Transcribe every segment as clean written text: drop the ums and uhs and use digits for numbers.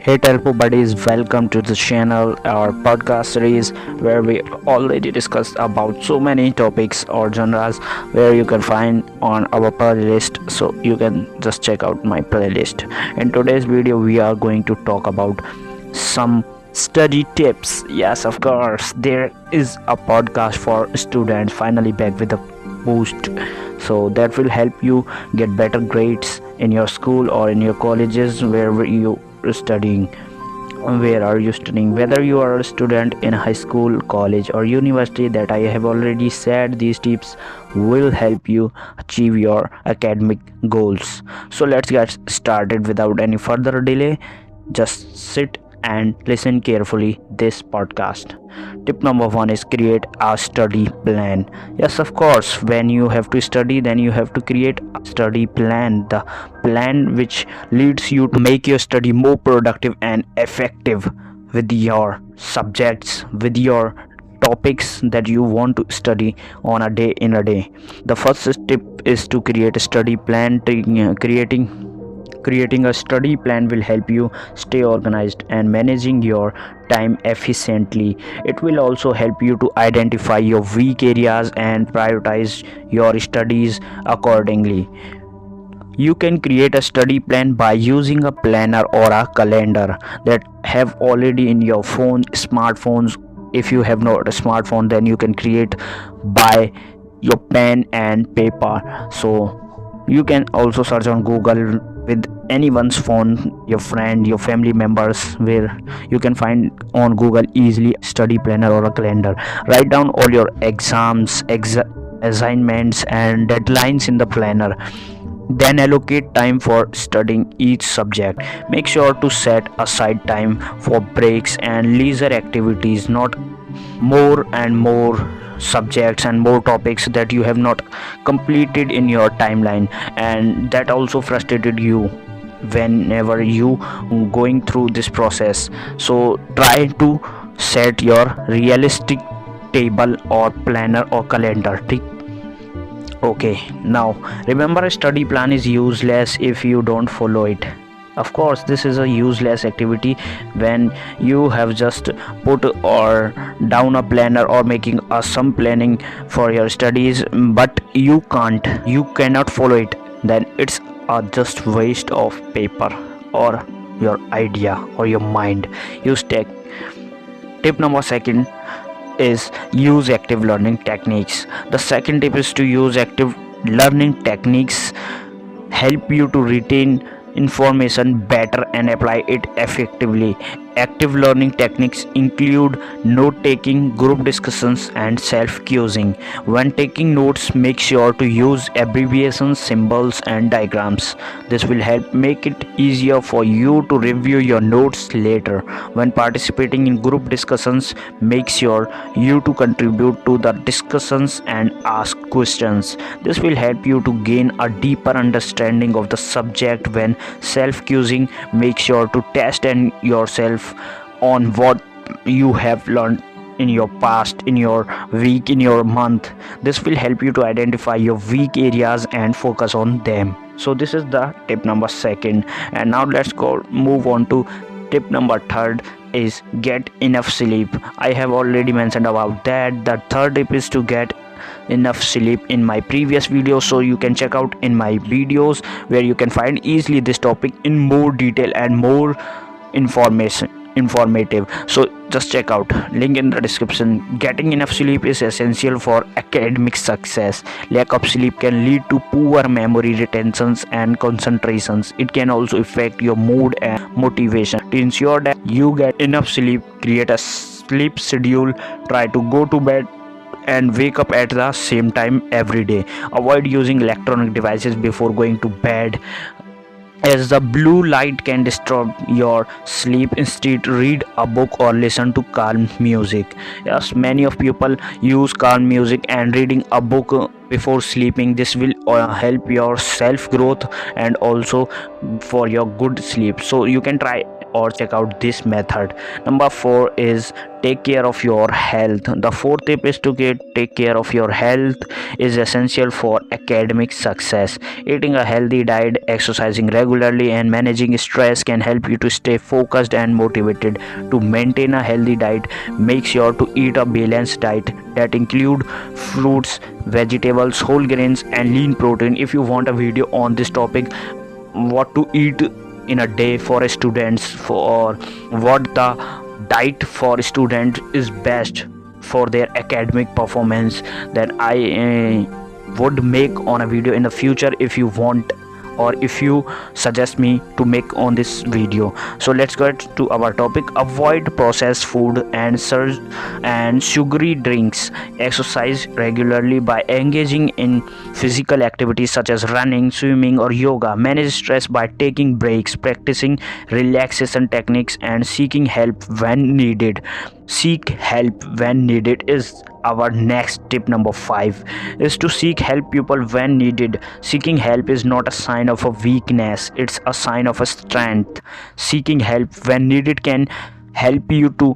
Hey Telpho buddies, welcome to the channel, our podcast series where we already discussed about so many topics or genres where you can find on our playlist, so you can just check out my playlist. In today's video we are going to talk about some study tips. Yes, of course, there is a podcast for students finally back with a boost, so that will help you get better grades in your school or in your colleges wherever you are studying. Where are you studying? Whether you are a student in high school, college or university, that I have already said, these tips will help you achieve your academic goals. So let's get started without any further delay. Just sit and listen carefully this podcast. Tip number 1 is create a study plan. Yes, of course, when you have to study, then you have to create a study plan, the plan which leads you to make your study more productive and effective with your subjects, with your topics that you want to study on a day. The first tip is to create a study plan. Creating a study plan will help you stay organized and managing your time efficiently. It will also help you to identify your weak areas and prioritize your studies accordingly. You can create a study plan by using a planner or a calendar that have already in your smartphones. If you have not a smartphone, then you can create by your pen and paper. So you can also search on Google with anyone's phone, your friend, your family members, where you can find on Google easily study planner or a calendar. Write down all your exams, assignments and deadlines in the planner. Then allocate time for studying each subject. Make sure to set aside time for breaks and leisure activities, not more and more subjects and more topics that you have not completed in your timeline, and that also frustrated you whenever you going through this process. So try to set your realistic table or planner or calendar. Okay, now remember, a study plan is useless if you don't follow it. Of course, this is a useless activity when you have just put or down a planner or making some planning for your studies, but you cannot follow it. Then it's a just waste of paper or your idea or your mind. Use tip number second is use active learning techniques. The second tip is to use active learning techniques. Help you to retain information better and apply it effectively. Active learning techniques include note taking, group discussions and self-quizzing. When taking notes, make sure to use abbreviations, symbols and diagrams. This will help make it easier for you to review your notes later. When participating in group discussions, make sure you to contribute to the discussions and ask questions. This will help you to gain a deeper understanding of the subject. When self-quizzing, make sure to test and yourself on what you have learned in your past, in your week, in your month. This will help you to identify your weak areas and focus on them. So this is the tip number second, and now let's go move on to tip number third is get enough sleep. I have already mentioned about that. The third tip is to get enough sleep in my previous video, so you can check out in my videos where you can find easily this topic in more detail and more informative. So just check out, link in the description. Getting enough sleep is essential for academic success. Lack of sleep can lead to poor memory retentions and concentrations. It can also affect your mood and motivation. To ensure that you get enough sleep, create a sleep schedule. Try to go to bed and wake up at the same time every day. Avoid using electronic devices before going to bed, as the blue light can disturb your sleep. Instead, read a book or listen to calm music. Yes, many of people use calm music and reading a book before sleeping. This will help your self growth and also for your good sleep. So you can try or check out this method. Number 4 is take care of your health. The fourth tip is to take care of your health is essential for academic success. Eating a healthy diet, exercising regularly, and managing stress can help you to stay focused and motivated. To maintain a healthy diet, make sure to eat a balanced diet that include fruits, vegetables, whole grains, and lean protein. If you want a video on this topic, what to eat in a day for students, for what the diet for student is best for their academic performance, then I would make on a video in the future if you want, or if you suggest me to make on this video. So let's get to our topic. Avoid processed food and sugary drinks. Exercise regularly by engaging in physical activities such as running, swimming, or yoga. Manage stress by taking breaks, practicing relaxation techniques, and seeking help when needed. Seek help when needed is our next tip. Number 5 is to seek help people when needed. Seeking help is not a sign of a weakness, it's a sign of a strength. Seeking help when needed can help you to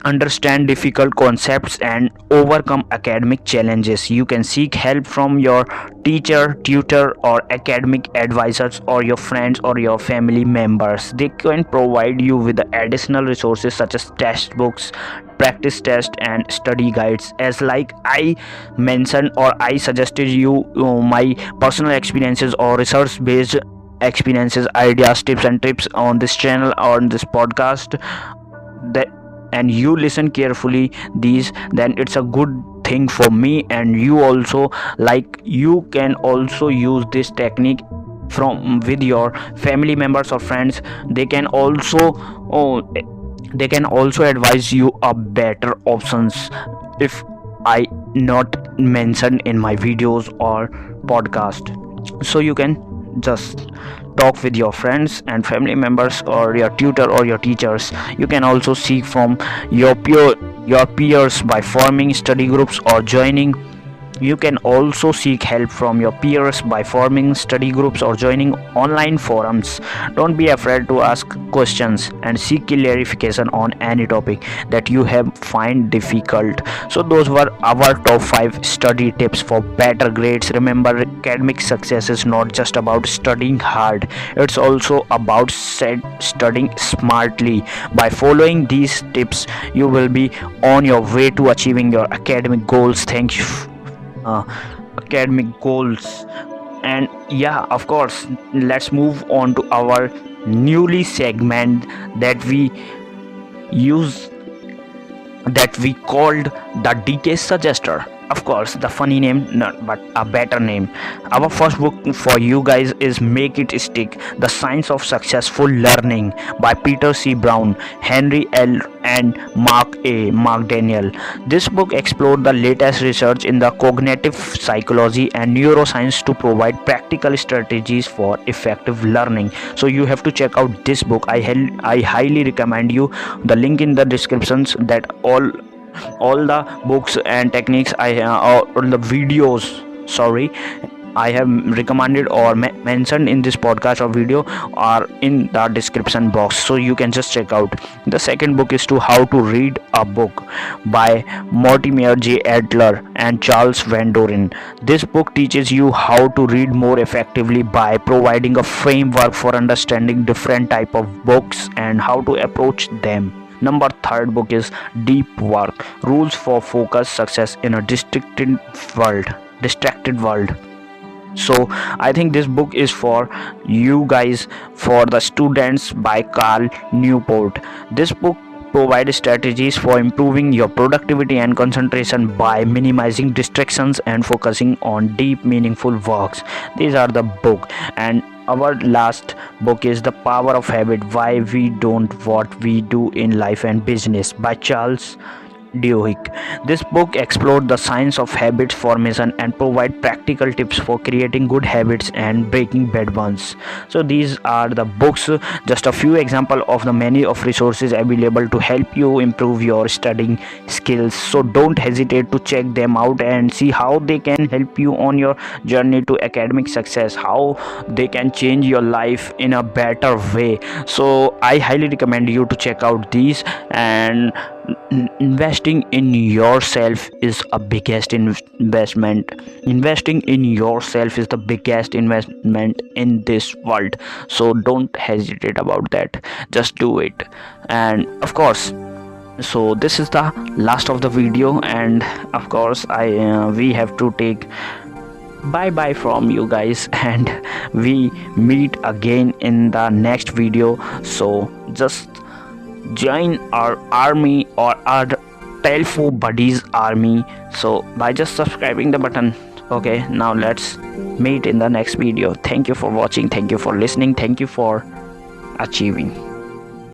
understand difficult concepts and overcome academic challenges. You can seek help from your teacher, tutor, or academic advisors, or your friends or your family members. They can provide you with additional resources such as textbooks, practice tests, and study guides. As like I mentioned, or I suggested you my personal experiences or research based experiences, ideas, tips, and tips on this channel or on this podcast, that and you listen carefully these, then it's a good thing for me. And you also, like, you can also use this technique from with your family members or friends. They can also advise you a better options if I not mentioned in my videos or podcast. So you can just talk with your friends and family members or your tutor or your teachers. You can also seek from your peers by forming study groups or joining. You can also seek help from your peers by forming study groups or joining online forums. Don't be afraid to ask questions and seek clarification on any topic that you have find difficult. So those were our top 5 study tips for better grades. Remember, academic success is not just about studying hard, it's also about studying smartly. By following these tips, you will be on your way to achieving your academic goals. Thank you. Academic goals. And yeah, of course, let's move on to our newly segment that we use, that we called the DK Suggester. Of course, the funny name, not but a better name. Our first book for you guys is Make It Stick: The Science of Successful Learning by Peter C. Brown, Henry L. and Mark Daniel. This book explored the latest research in the cognitive psychology and neuroscience to provide practical strategies for effective learning. So you have to check out this book. I highly recommend you. The link in the descriptions, that all the books and techniques or the videos, sorry, I have recommended or mentioned in this podcast or video are in the description box, so you can just check out. The second book is to How to Read a Book by Mortimer J. Adler and Charles Van Doren. This book teaches you how to read more effectively by providing a framework for understanding different type of books and how to approach them. Number third book is Deep Work: Rules for Focused Success in a Distracted World. So I think this book is for you guys, for the students, by Carl Newport. This book provides strategies for improving your productivity and concentration by minimizing distractions and focusing on deep, meaningful works. These are the book. And our last book is The Power of Habit: Why We Don't What We Do in Life and Business by Charles Diohic. This book explored the science of habit formation and provide practical tips for creating good habits and breaking bad ones. So these are the books, just a few example of the many of resources available to help you improve your studying skills. So don't hesitate to check them out and see how they can help you on your journey to academic success, how they can change your life in a better way. So I highly recommend you to check out these. And investing in yourself is a biggest investment. Investing in yourself is the biggest investment in this world, so don't hesitate about that, just do it. And of course, so this is the last of the video, and of course we have to take bye bye from you guys and we meet again in the next video. So just join our army or our Telpho buddies army, so by just subscribing the button. Okay, now let's meet in the next video. Thank you for watching, thank you for listening, thank you for achieving.